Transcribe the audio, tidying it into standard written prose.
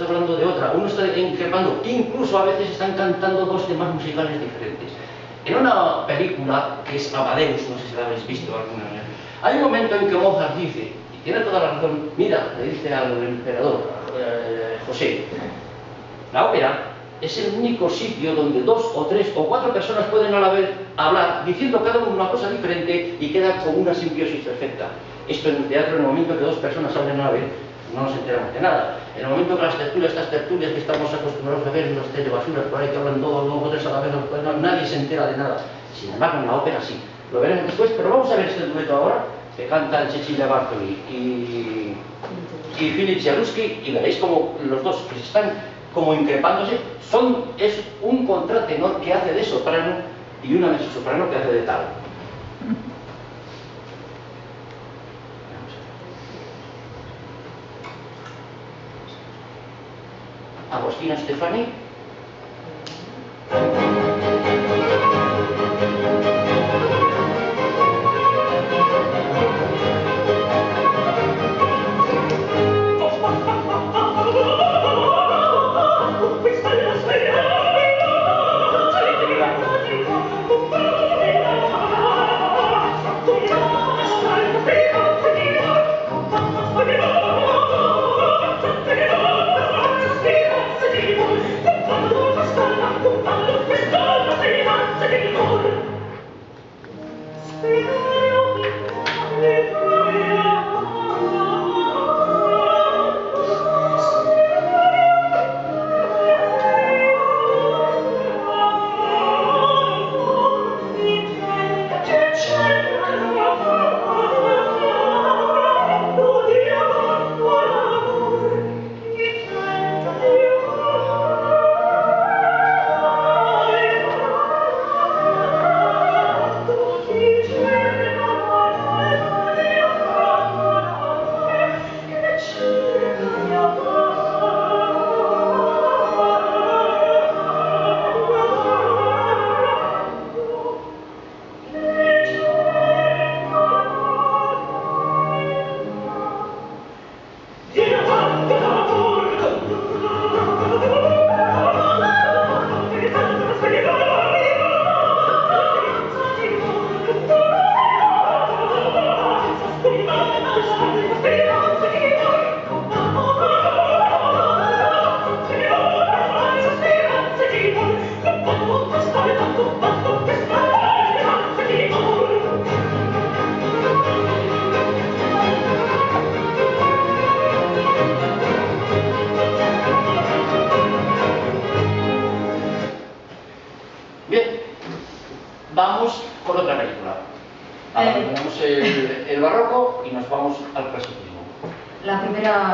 está hablando de otra, uno está increpando, incluso a veces están cantando dos temas musicales diferentes. En una película que es Amadeus, no sé si la habéis visto alguna vez, hay un momento en que Mozart dice, y tiene toda la razón, mira, le dice al emperador José, la ópera es el único sitio donde 2 o 3 o 4 personas pueden a la vez hablar diciendo cada uno una cosa diferente y queda con una simbiosis perfecta. Esto en el teatro, en el momento que 2 personas hablan a la vez, no nos enteramos de nada. En el momento que las tertulias, estas tertulias que estamos acostumbrados a ver en los telebasuras por ahí que hablan todos, 2 o 3 a la vez, nadie se entera de nada. Sin embargo, en la ópera sí. Lo veremos después, pero vamos a ver este dueto ahora, que cantan Cecilia Bartoli y Philip Jaruski, y veréis como los dos que están como increpándose, es un contratenor que hace de soprano y una mezzosoprano que hace de tal. Agostina Stefani. Vamos con otra película. Ahora tenemos el barroco y nos vamos al clasicismo. La primera